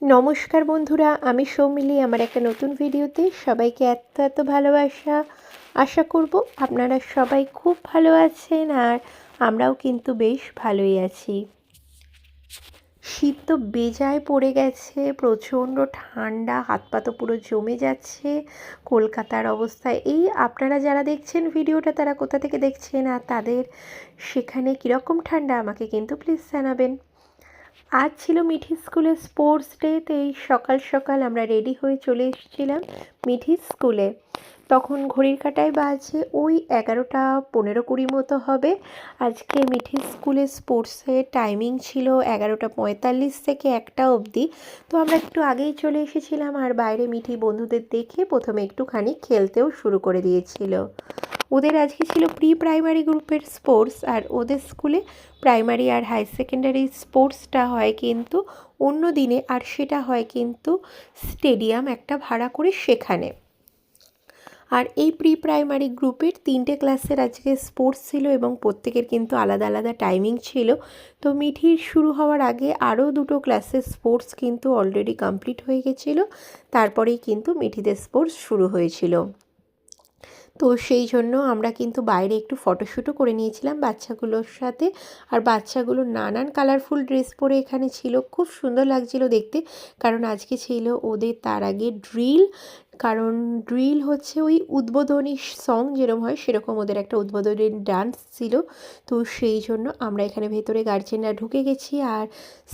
নমস্কার বন্ধুরা, আমি সৌমিলি। আমার একটা নতুন ভিডিওতে সবাইকে এত ভালোবাসা। আশা করব আপনারা সবাই খুব ভালো আছেন, আর আমরাও কিন্তু বেশ ভালোই আছি। শীত তো বেজায় পড়ে গেছে, প্রচণ্ড ঠান্ডা, হাত পা তো পুরো জমে যাচ্ছে। কলকাতার অবস্থা এই, আপনারা যারা দেখছেন ভিডিওটা তারা কোথা থেকে দেখছেন আর তাদের সেখানে কীরকম ঠান্ডা আমাকে কিন্তু প্লিজ জানাবেন। আজ ছিল মিঠির স্কুলে স্পোর্টস ডে, তো এই সকাল সকাল আমরা রেডি হয়ে চলে এসেছিলাম মিঠির স্কুলে। তখন ঘড়ির কাঁটায় বাজে ওই 11টা 15-20 মতো হবে। আজকে মিঠির স্কুলে স্পোর্টসের টাইমিং ছিল 11টা 45 থেকে 1টা অবধি। তো আমরা একটু আগেই চলে এসেছিলাম, আর বাইরে মিঠি বন্ধুদের দেখে প্রথমে একটুখানি খেলতেও শুরু করে দিয়েছিল। ওদের আজকে ছিল প্রি প্রাইমারি গ্রুপের স্পোর্টস, আর ওদের স্কুলে প্রাইমারি আর হাই সেকেন্ডারি স্পোর্টসটা হয় কিন্তু অন্য দিনে, আর সেটা হয় কিন্তু স্টেডিয়াম একটা ভাড়া করে সেখানে। আর এই প্রি প্রাইমারি গ্রুপের 3টে ক্লাসের আজকে স্পোর্টস ছিল এবং প্রত্যেকের কিন্তু আলাদা আলাদা টাইমিং ছিল। তো মিঠির শুরু হওয়ার আগে আরও 2টো ক্লাসের স্পোর্টস কিন্তু অলরেডি কমপ্লিট হয়ে গেছিলো, তারপরেই কিন্তু মিঠিদের স্পোর্টস শুরু হয়েছিল। তো সেই জন্য আমরা কিন্তু বাইরে একটু ফটোশ্যুটও করে নিয়েছিলাম বাচ্চাগুলোর সাথে। আর বাচ্চাগুলো নানান কালারফুল ড্রেস পরে এখানে ছিল, খুব সুন্দর লাগছিল দেখতে। কারণ আজকে ছিল ওদের তার আগে ড্রিল, কারণ ড্রিল হচ্ছে ওই উদ্বোধনী সং যেরকম হয় সেরকম ওদের একটা উদ্বোধনী ডান্স ছিল। তো সেই জন্য আমরা এখানে ভেতরে গার্জেনরা ঢুকে গেছি, আর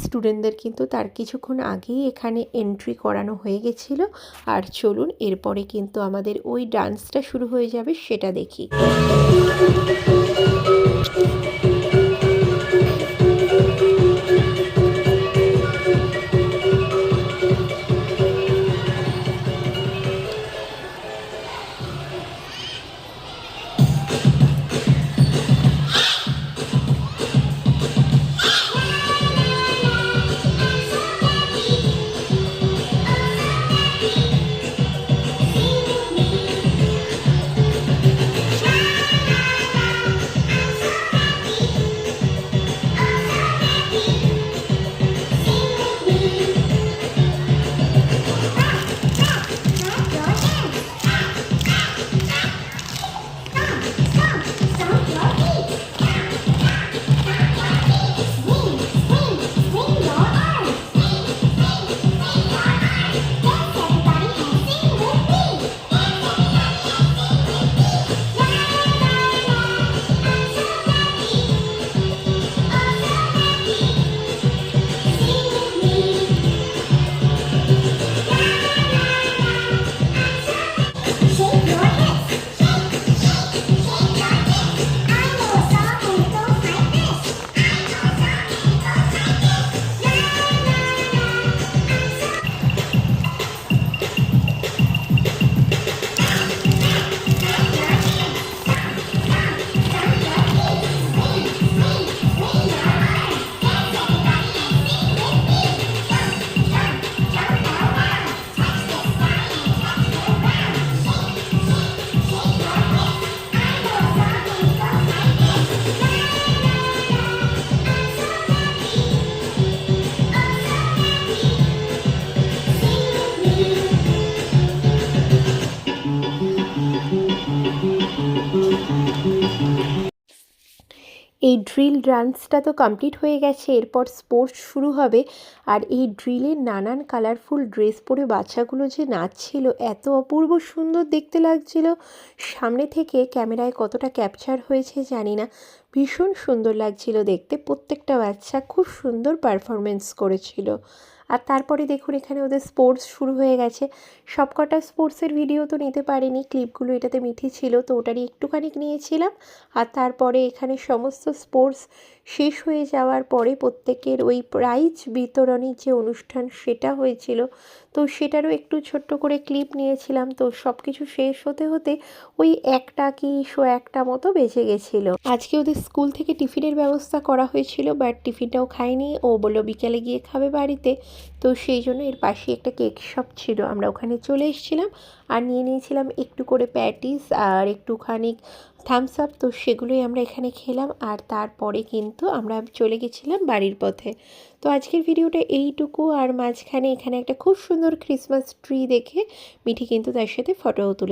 স্টুডেন্টদের কিন্তু তার কিছুক্ষণ আগেই এখানে এন্ট্রি করানো হয়ে গেছিলো। আর চলুন এরপরে কিন্তু আমাদের ওই ডান্সটা শুরু হয়ে যাবে, সেটা দেখি। এই ড্রিল ডান্সটা তো কমপ্লিট হয়ে গেছে, এরপর স্পোর্টস শুরু হবে। আর এই ড্রিলের নানান কালারফুল ড্রেস পরে বাচ্চাগুলো যে নাচছিল, এত অপূর্ব সুন্দর দেখতে লাগছিল। সামনে থেকে ক্যামেরায় কতটা ক্যাপচার হয়েছে জানি না, ভীষণ সুন্দর লাগছিল দেখতে। প্রত্যেকটা বাচ্চা খুব সুন্দর পারফরমেন্স করেছিল। আর তারপরে দেখুন এখানে ওদের স্পোর্টস শুরু হয়ে গেছে। সবকটা স্পোর্টসের ভিডিও তো নিতে পারিনি, ক্লিপগুলো এটাতে মিঠি ছিল তো ওটারই একটুখানি নিয়েছিলাম। আর তারপরে এখানে সমস্ত স্পোর্টস শেষ হয়ে যাওয়ার পরে প্রত্যেকের ওই প্রাইজ বিতরণী যে অনুষ্ঠান সেটা হয়েছিল, তো সেটারও একটু ছোট্ট করে ক্লিপ নিয়েছিলাম। তো সব কিছু শেষ হতে হতে ওই 1টা কি 1:01 মতো বেজে গেছিলো। আজকে ওদের স্কুল থেকে টিফিনের ব্যবস্থা করা হয়েছিল, বাট টিফিনটাও খাইনি, ও বললো বিকালে গিয়ে খাবে বাড়িতে। তো সেই জন্য এর পাশে একটা কেক শপ ছিল, আমরা ওখানে চলে এসেছিলাম আর নিয়ে নিয়েছিলাম একটু করে প্যাটিস আর একটুখানি থামস আপ। তো সেগুলোই আমরা এখানে খেলাম, আর তারপরে কিন্তু আমরা চলে গেছিলাম বাড়ির পথে। তো আজকের ভিডিওটা এইটুকু। আর মাঝখানে এখানে একটা খুব সুন্দর ক্রিসমাস ট্রি দেখে মিঠি কিন্তু তার সাথে ফটোও তুলেছে।